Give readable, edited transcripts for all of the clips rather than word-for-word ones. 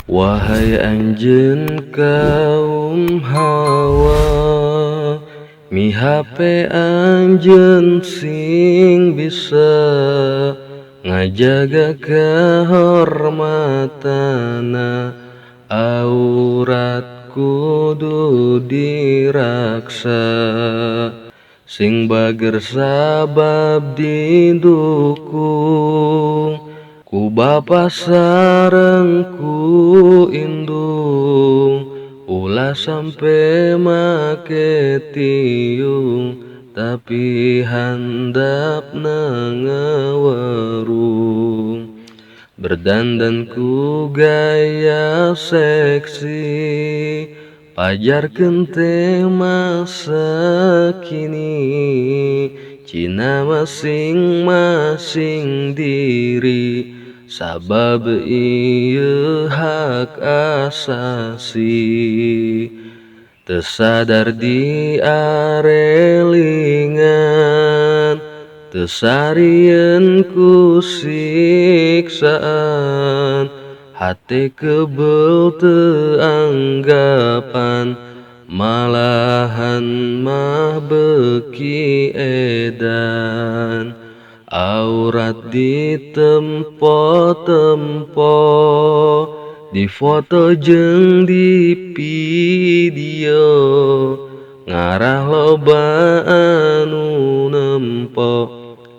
Wahai anjeun kaum Hawa, mihape anjeun sing bisa ngajaga kahormatana, aurat kudu diraksa, sing bager sabab didukung ku bapa sareng ku indung, ulah sampe make tiung tapi handapna ngawarung. Berdandan ku gaya seksi, pajarkeun teh masa kini, cina masing-masing diri, sabab ieu hak asasi. Teu sadar diarelingan, teu sarieun ku siksaan, hate kebel teu anggapan, malahan mah beuki edan. Aurat ditempo-tempo, difoto jeung di video, ngarah loba anu nempo,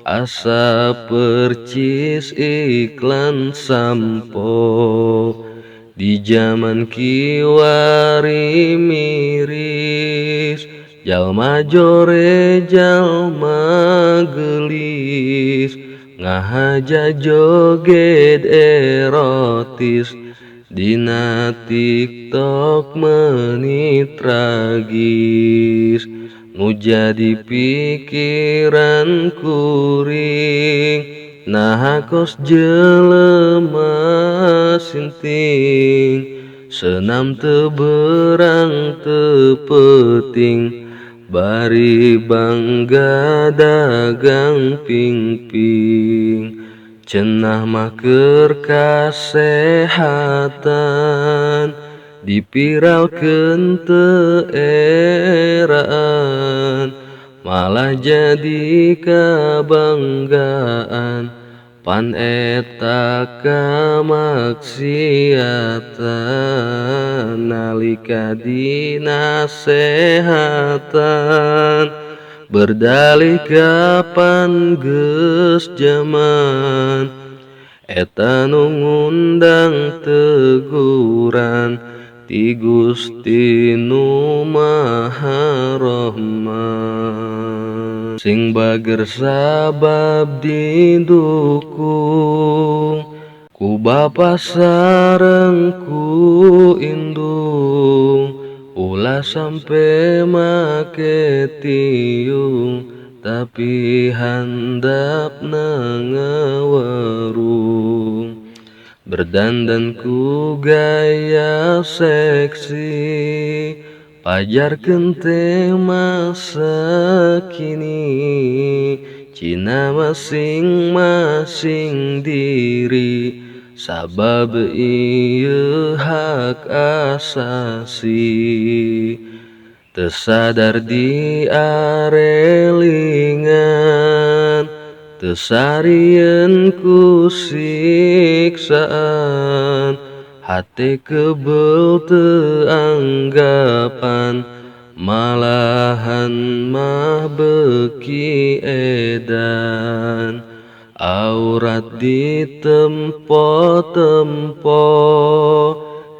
asa percis iklan sampo. Di zaman kiwari miris, jalma jore jalma gelis, ngahaja joget erotis, dina TikTok menit tragis. Nu jadi pikiran kuring, nah kos jelema sinting, senam teu beurang teu peuting, bari bangga dagang pingping. Cenah mah keur kasehatan, dipiralkeun teu eraan, malah jadi kabanggaan, pan eta kamaksiatan. Nalika dinasehatan, berdalih kapan geus jaman, eta nu ngundang teguran ti Gusti Nu Maha Rahman. Sing bager sabab didukung ku bapa sareng ku indung, ulah sampe make tiung tapi handapna ngawarung. Berdandan ku gaya seksi, pajarkeun teh masa kini, cina masing-masing diri, sabab ieu hak asasi. Teu sadar diarelingan, teu sarieun ku siksaan, hate kebel teu anggapan, malahan mah beuki edan. Aurat ditempo-tempo,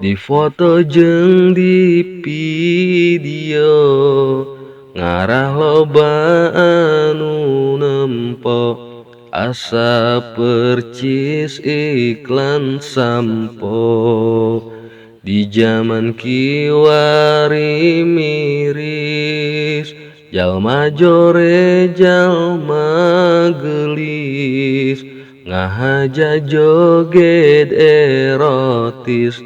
difoto jeung di video, ngarah loba anu nempo, asa percis iklan sampo. Di zaman kiwari miris, jalma jore jalma gelis, ngahaja joget erotis,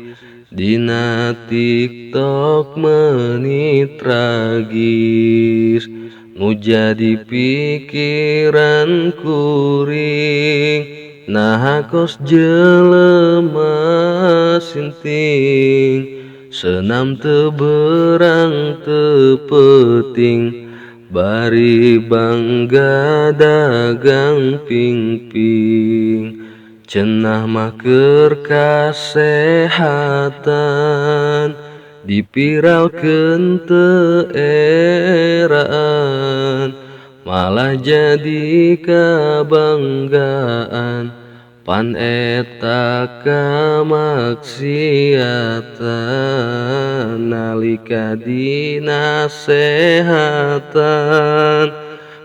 dina TikTok menit tragis. Nu jadi pikiran kuring, nah kos jelema sinting, senam teu beurang teu peuting, bari bangga dagang pingping. Cenah mah keur kasehatan, dipiralkeun teu eraan, malah jadi kabanggaan, pan eta kamaksiatan. Nalika dinasehatan,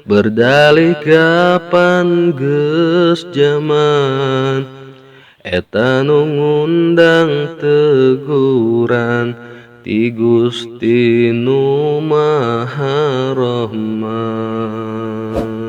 berdalih kapan geus jaman, eta nu ngundang teguran ti Gusti Nu Maha Rahman.